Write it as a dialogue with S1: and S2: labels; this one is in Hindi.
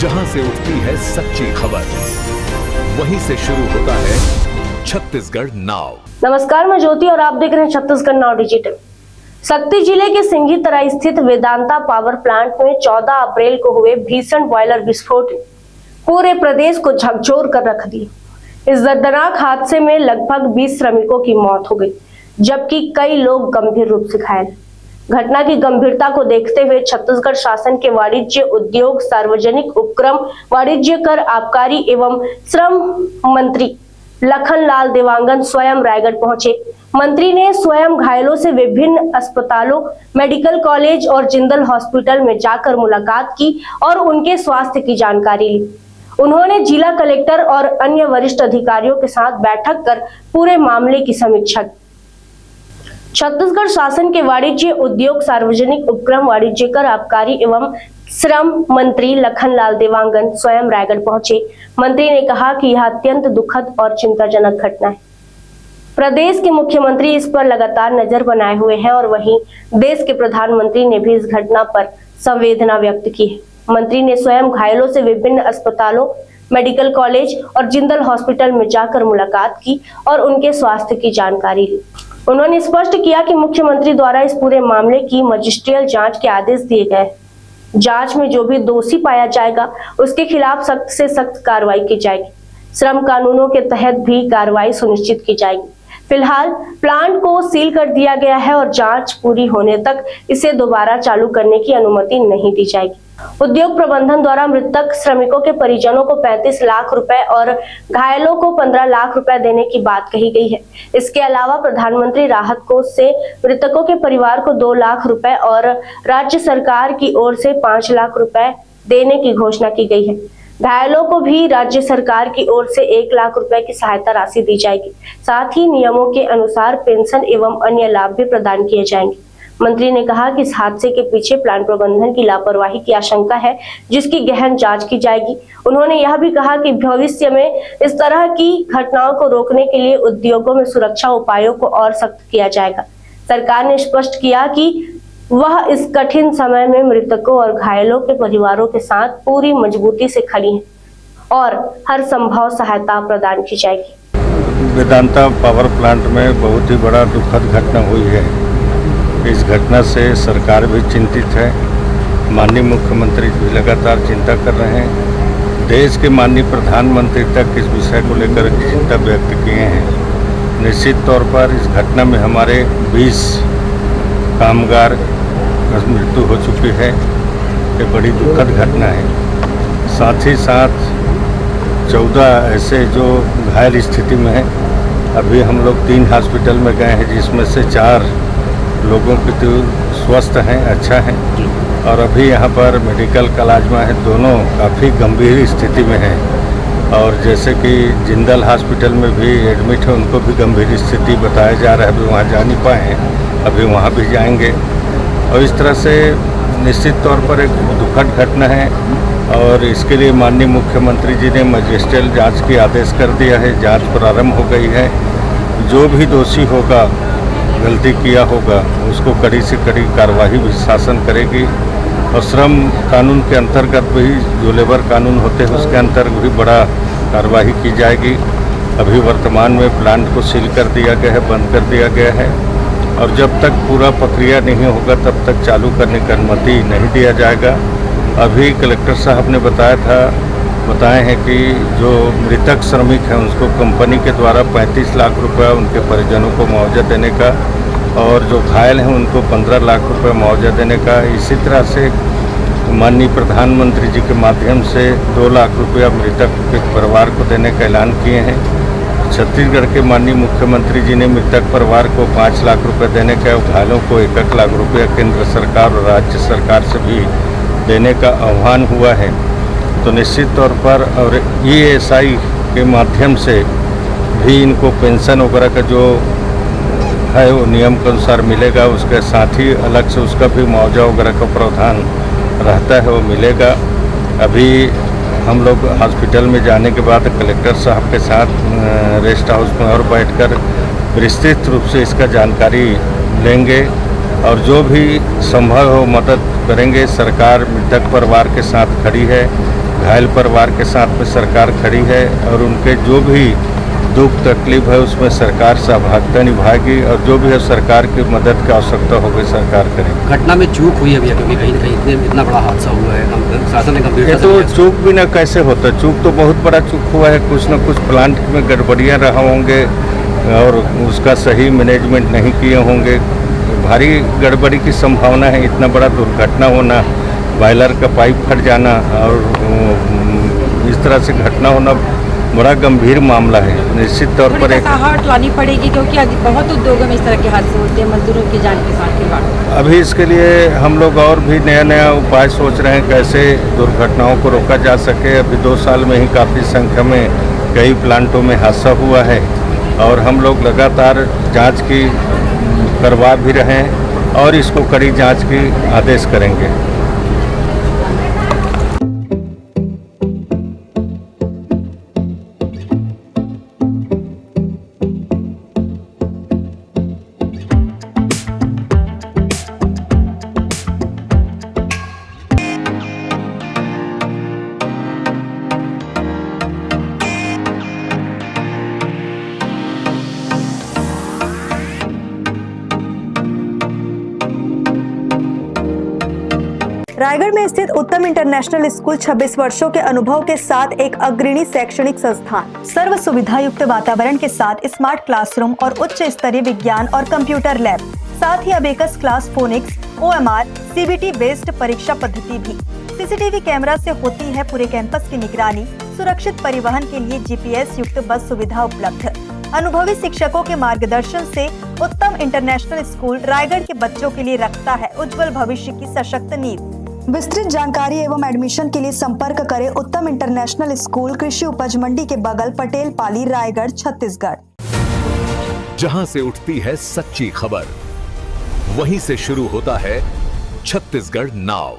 S1: जहां से उठती है सच्ची खबर, वहीं से शुरू होता है छत्तीसगढ़ नाउ।
S2: नमस्कार, मैं ज्योति और आप देख रहे हैं छत्तीसगढ़ नाउ डिजिटल। शक्ति जिले के सिंघी तराई स्थित वेदांता पावर प्लांट में 14 अप्रैल को हुए भीषण बॉयलर विस्फोट ने पूरे प्रदेश को झकझोर कर रख दिया। इस दर्दनाक हादसे में लगभग 20 श्रमिकों की मौत हो गई, जबकि कई लोग गंभीर रूप से घायल। घटना की गंभीरता को देखते हुए छत्तीसगढ़ शासन के वाणिज्य, उद्योग, सार्वजनिक उपक्रम, वाणिज्य कर, आबकारी एवं श्रम मंत्री लखनलाल देवांगन स्वयं रायगढ़ पहुंचे। मंत्री ने स्वयं घायलों से विभिन्न अस्पतालों, मेडिकल कॉलेज और जिंदल हॉस्पिटल में जाकर मुलाकात की और उनके स्वास्थ्य की जानकारी ली। उन्होंने जिला कलेक्टर और अन्य वरिष्ठ अधिकारियों के साथ बैठक कर पूरे मामले की समीक्षा की। छत्तीसगढ़ शासन के वाणिज्य, उद्योग, सार्वजनिक उपक्रम, वाणिज्य कर, आबकारी एवं श्रम मंत्री लखनलाल देवांगन स्वयं रायगढ़ पहुंचे। मंत्री ने कहा कि यह अत्यंत दुखद और चिंताजनक घटना है। प्रदेश के मुख्यमंत्री इस पर लगातार नजर बनाए हुए हैं और वहीं देश के प्रधानमंत्री ने भी इस घटना पर संवेदना व्यक्त की है। मंत्री ने स्वयं घायलों से विभिन्न अस्पतालों, मेडिकल कॉलेज और जिंदल हॉस्पिटल में जाकर मुलाकात की और उनके स्वास्थ्य की जानकारी ली। उन्होंने स्पष्ट किया कि मुख्यमंत्री द्वारा इस पूरे मामले की मजिस्ट्रियल जांच के आदेश दिए गए। जांच में जो भी दोषी पाया जाएगा उसके खिलाफ सख्त से सख्त कार्रवाई की जाएगी। श्रम कानूनों के तहत भी कार्रवाई सुनिश्चित की जाएगी। फिलहाल प्लांट को सील कर दिया गया है और जांच पूरी होने तक इसे दोबारा चालू करने की अनुमति नहीं दी जाएगी। उद्योग प्रबंधन द्वारा मृतक श्रमिकों के परिजनों को 35 लाख रुपए और घायलों को 15 लाख रुपए देने की बात कही गई है। इसके अलावा प्रधानमंत्री राहत कोष से मृतकों के परिवार को 2 लाख रुपए और राज्य सरकार की ओर से 5 लाख रुपए देने की घोषणा की गई है। घायलों को भी राज्य सरकार की ओर से 1 लाख रुपए की सहायता राशि दी जाएगी। साथ ही नियमों के अनुसार पेंशन एवं अन्य लाभ भी प्रदान किए जाएंगे। मंत्री ने कहा कि इस हादसे के पीछे प्लांट प्रबंधन की लापरवाही की आशंका है, जिसकी गहन जांच की जाएगी। उन्होंने यह भी कहा कि भविष्य में इस तरह की घटनाओं को रोकने के लिए उद्योगों में सुरक्षा उपायों को और सख्त किया जाएगा। सरकार ने स्पष्ट किया कि वह इस कठिन समय में मृतकों और घायलों के परिवारों के साथ पूरी मजबूती से खड़ी है और हर संभव सहायता प्रदान की जाएगी।
S3: वेदांता पावर प्लांट में बहुत ही बड़ा दुखद घटना हुई है। इस घटना से सरकार भी चिंतित है, माननीय मुख्यमंत्री भी लगातार चिंता कर रहे हैं। देश के माननीय प्रधानमंत्री तक इस विषय को लेकर चिंता व्यक्त किए हैं। निश्चित तौर पर इस घटना में हमारे 20 कामगार की मृत्यु हो चुकी है। ये बड़ी दुखद घटना है। साथ ही साथ 14 ऐसे जो घायल स्थिति में हैं। अभी हम लोग 3 हॉस्पिटल में गए हैं, जिसमें से 4 लोगों की तो स्वस्थ हैं, अच्छा है, और अभी यहाँ पर मेडिकल कॉलेज में है, दोनों काफ़ी गंभीर स्थिति में हैं। और जैसे कि जिंदल हॉस्पिटल में भी एडमिट है, उनको भी गंभीर स्थिति बताया जा रहा है। अभी वहाँ जा नहीं पाए हैं, अभी वहाँ भी जाएंगे। और इस तरह से निश्चित तौर पर एक दुखद घटना है और इसके लिए माननीय मुख्यमंत्री जी ने मजिस्ट्रियल जांच की आदेश कर दिया है। जांच प्रारंभ हो गई है। जो भी दोषी होगा, गलती किया होगा, उसको कड़ी से कड़ी कार्रवाई भी शासन करेगी। और श्रम कानून के अंतर्गत भी जो लेबर कानून होते हैं उसके अंतर्गत भी बड़ा कार्रवाई की जाएगी। अभी वर्तमान में प्लांट को सील कर दिया गया है, बंद कर दिया गया है और जब तक पूरा प्रक्रिया नहीं होगा तब तक चालू करने की अनुमति नहीं दिया जाएगा। अभी कलेक्टर साहब ने बताए हैं कि जो मृतक श्रमिक हैं उसको कंपनी के द्वारा 35 लाख रुपए उनके परिजनों को मुआवजा देने का और जो घायल हैं उनको 15 लाख रुपए मुआवजा देने का। इसी तरह से माननीय प्रधानमंत्री जी के माध्यम से 2 लाख रुपया मृतक के परिवार को देने का ऐलान किए हैं। छत्तीसगढ़ के माननीय मुख्यमंत्री जी ने मृतक परिवार को 5 लाख रुपए देने का, घायलों को 1 लाख रुपया केंद्र सरकार और राज्य सरकार से भी देने का आह्वान हुआ है। तो निश्चित तौर पर और ESI के माध्यम से भी इनको पेंशन वगैरह का जो है वो नियम के अनुसार मिलेगा। उसके साथ ही अलग से उसका भी मुआवजा वगैरह का प्रावधान रहता है, वो मिलेगा। अभी हम लोग हॉस्पिटल में जाने के बाद कलेक्टर साहब के साथ रेस्ट हाउस में और बैठकर विस्तृत रूप से इसका जानकारी लेंगे और जो भी संभव हो मदद करेंगे। सरकार मृतक परिवार के साथ खड़ी है। घायल परिवार के साथ में सरकार खड़ी है और उनके जो भी दुख तकलीफ है उसमें सरकार सहभागिता निभाएगी और जो भी है सरकार की मदद की आवश्यकता होगी सरकार करेगी।
S4: घटना में चूक हुई है भैया, क्योंकि कहीं ना कहीं इतना बड़ा हादसा हुआ है, शासन ने
S3: ये
S4: गंभीरता से
S3: तो
S4: लिया।
S3: चूक भी ना कैसे होता, चूक तो बहुत बड़ा चूक हुआ है, कुछ न कुछ प्लांट में गड़बड़ियाँ रहा होंगे और उसका सही मैनेजमेंट नहीं किए होंगे। भारी गड़बड़ी की संभावना है, इतना बड़ा दुर्घटना होना, बॉयलर का पाइप फट जाना और इस तरह से घटना होना बड़ा गंभीर मामला है। निश्चित तौर पर एक
S5: हट लानी पड़ेगी, क्योंकि बहुत उद्योगों में इस तरह के हादसे होते हैं, मजदूरों की जान के साथ खिलवाड़।
S3: अभी इसके लिए हम लोग और भी नया नया उपाय सोच रहे हैं कैसे दुर्घटनाओं को रोका जा सके। अभी 2 साल में ही काफ़ी संख्या में कई प्लांटों में हादसा हुआ है और हम लोग लगातार जांच की करवा भी रहे हैं और इसको कड़ी जांच की आदेश करेंगे।
S6: रायगढ़ में स्थित उत्तम इंटरनेशनल स्कूल 26 वर्षों के अनुभव के साथ एक अग्रणी शैक्षणिक संस्थान, सर्व सुविधा युक्त वातावरण के साथ स्मार्ट क्लासरूम और उच्च स्तरीय विज्ञान और कंप्यूटर लैब, साथ ही abacus class, phonics, OMR, CBT based परीक्षा पद्धति भी। CCTV कैमरा से होती है पूरे कैंपस की निगरानी। सुरक्षित परिवहन के लिए GPS युक्त बस सुविधा उपलब्ध। अनुभवी शिक्षकों के मार्गदर्शन से उत्तम इंटरनेशनल स्कूल रायगढ़ के बच्चों के लिए रखता है उज्जवल भविष्य की सशक्त नींव। विस्तृत जानकारी एवं एडमिशन के लिए संपर्क करें उत्तम इंटरनेशनल स्कूल, कृषि उपज मंडी के बगल, पटेल पाली, रायगढ़, छत्तीसगढ़।
S1: जहां से उठती है सच्ची खबर, वहीं से शुरू होता है छत्तीसगढ़ नाव।